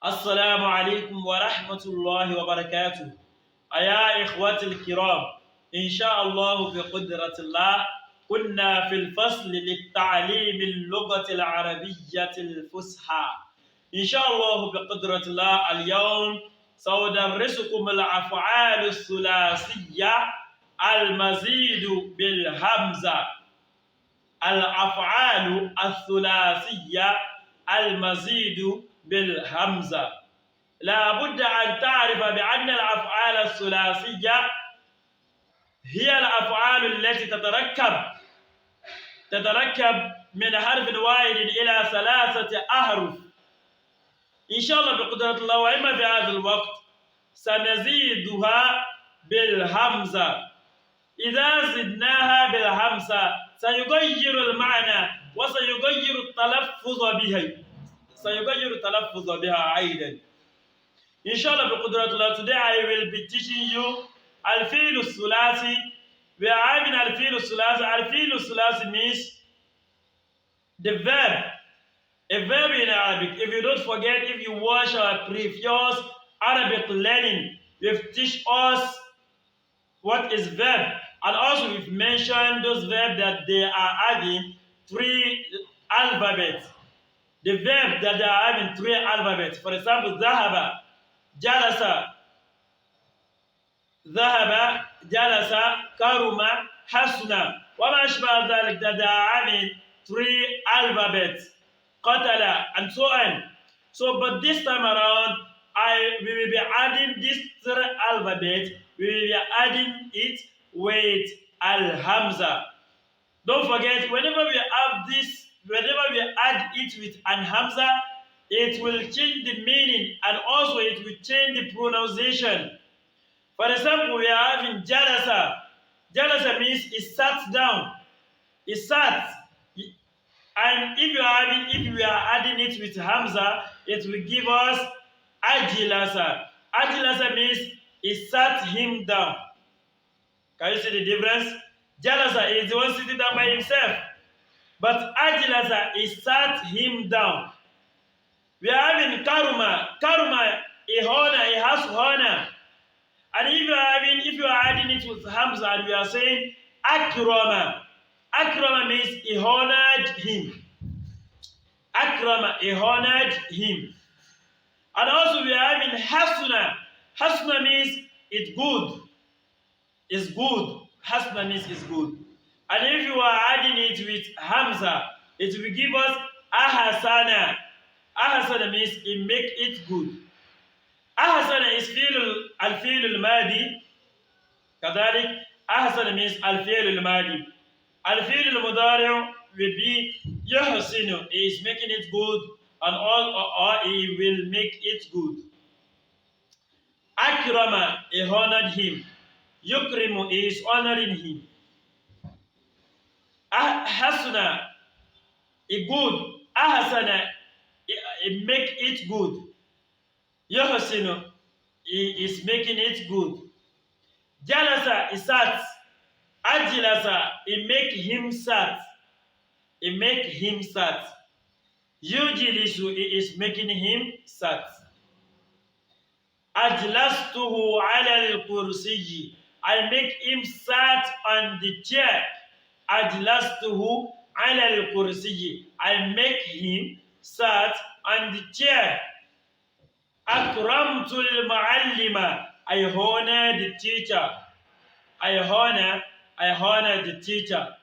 السلام عليكم ورحمة الله وبركاته. أيا إخوتي الكرام، إن شاء الله بقدرة الله كنا في الفصل للتعليم اللغة العربية الفصحى. إن شاء الله بقدرة الله اليوم سأدرسكم الأفعال الثلاثية المزيد بالهمزة. الأفعال الثلاثية المزيد بالهمزة. لا بد أن تعرف بأن الأفعال الثلاثية هي الأفعال التي تتركب من حرف واحد إلى 3 أحرف. إن شاء الله بقدرة الله، وإما في هذا الوقت سنزيدها بالهمزة. إذا زدناها بالهمزة سيغير المعنى وسيغير التلفظ بها أيضا. إن شاء الله بقدرة الله, today I will be teaching you الفعل الثلاثي. We are having الفعل الثلاثي. الفعل الثلاثي means the verb. A verb in Arabic. If you don't forget, if you watch our previous Arabic learning, we've teach us what is verb, and also we've mentioned those verbs that they are having 3 alphabets. The verb that they are having 3 alphabets. For example, ذهب, جلس, كرم, حسن, وما أشبه ذلك, that they are having 3 alphabets. قتل, and so on. So, but this time around, we will be adding these 3 alphabets. We will be adding it with al-hamza. Don't forget, whenever we add it with al-hamza, it will change the meaning and also it will change the pronunciation. For example, we are having jalasa. Jalasa means it sat down. It sat. And if we are adding it with hamza, it will give us ajilasa. Ajilasa means it sat him down. Can you see the difference? Jalasa is the one sitting down by himself. But ajilasa is sat him down. We are having karuma. Karuma, a honor, it has honor. And if you are adding it with hamza and we are saying akrama. Akrama means he honored him. Akrama, he honored him. And also we are having hasuna. Hasuna means it's good. It's good. Hasuna means it's good. And if you are adding it with hamza, it will give us ahasana. Ahasana means it make it good. Ahasana is al-fi'l al-madi. كذلك ahasana means al-fi'l al-madi. Al-fi'l al-mudari' will be yuhsinu, he is making it good, and or he will make it good. Akrama, he honored him. Yukrimu, he is honoring him. Hasuna, he good. Ahasana, he make it good. Yuhsinu, he is making it good. Jalasa, he sat. Ajilasa, he make him sat. He make him sat. Yujilisu, he is making him sat. Ajlastuhu ala al-kursiyi, I make him sat on the chair. Ajlastuhu ala al-kursiyi, I make him sat on the chair. Akramtu al-muallima, I honor the teacher. I honor the teacher.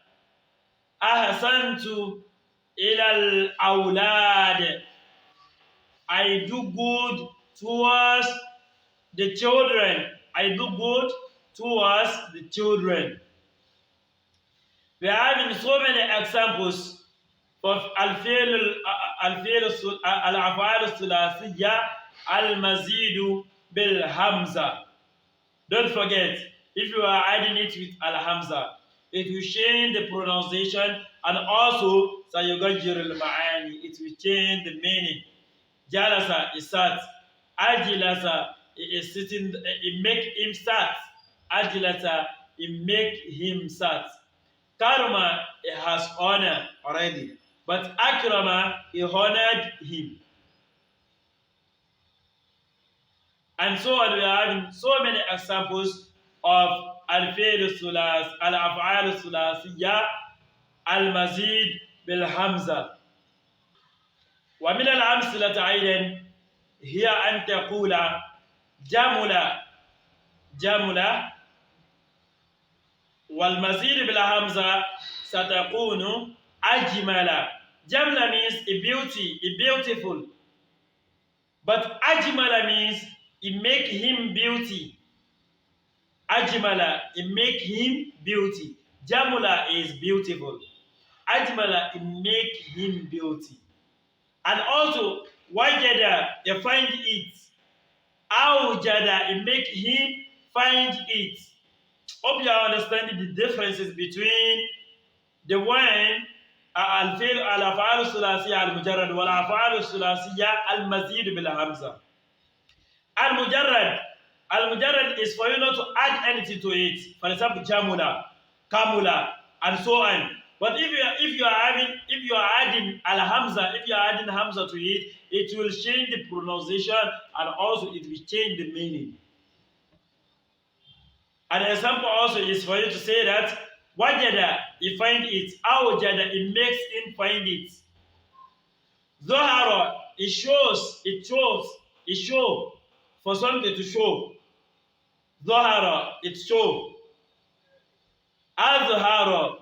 Ahsantu ila al-awlad, I do good towards the children. I do good towards the children. We are having so many examples of al-af'al al-thulathiyya al-mazidu bil-hamza. Don't forget, if you are adding it with al-hamza, it will change the pronunciation and also sayugajir al-ma'ani, it will change the meaning. Jalasa is sat. Ajilasa is sitting, it make him sat. Ajilasa, it make him sat. Karma, it has honor already. But akrama, he honored him. And so on. We are having so many examples of al-fi'l al-thulas, al-af'al al-thulasiyya, al-mazid bil-hamza. ومن الأمثلة أيضا هي أن تقول جمل جمل والمزيد بالهمزة ستكون أجمل. جمل means a beauty, a beautiful. But أجمل means it make him beauty. أجمل, it make him beauty. Jamula is beautiful. Ajmala, it make him beauty. And also, wajada, you find it. Awjada, it make him find it. Hope you are understanding the differences between the one al-fi'l al-af'al al-thulasiyya al-mujarrad wal af'al al-thulasiyya al-mazid bil hamza. Al-mujarrad, al-mujarrad is for you not to add anything to it. For example, jamula, kamula, and so on. But if you are adding al-hamza, if you are adding hamza to it, it will change the pronunciation and also it will change the meaning. An example also is for you to say that wajada, he find it. Awjada, it makes him find it. Zohara, it shows, it show for something to show. Zohara, it show. Azhara,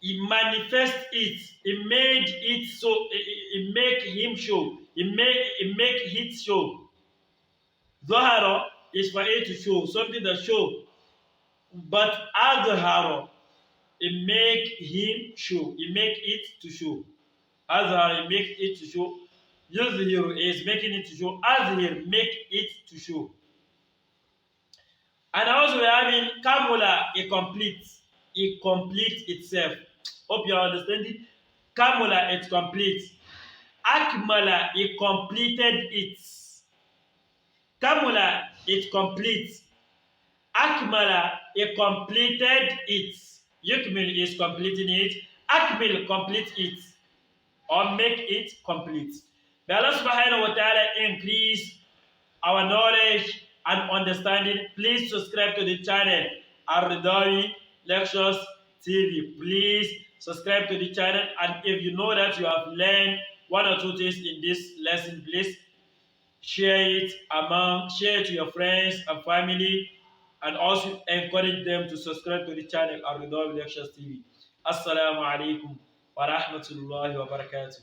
he manifests it. It made it so. It make him show. It make it show. Zohara is for it to show something that show. But Azhara, it make him show. It make it to show. Azhar, it make it to show. Yuzhiru is making it to show. Azhir, make it to show. And also we're having Kamula, a complete. It complete itself. Hope you are understanding. Kamula, it's complete. Akmala, it completed it. Kamula, it complete. Akmala, it completed it. Yukmil is completing it. Akmil, complete it. Or make it complete. May Allah subhanahu wa ta'ala increase our knowledge and understanding. Please subscribe to the channel Arridowy Lectures TV. Please subscribe to the channel, and if you know that you have learned one or two things in this lesson, please share it to your friends and family, and also encourage them to subscribe to the channel Arridowy Lectures TV. Assalamu alaikum wa rahmatullahi wa barakatuh.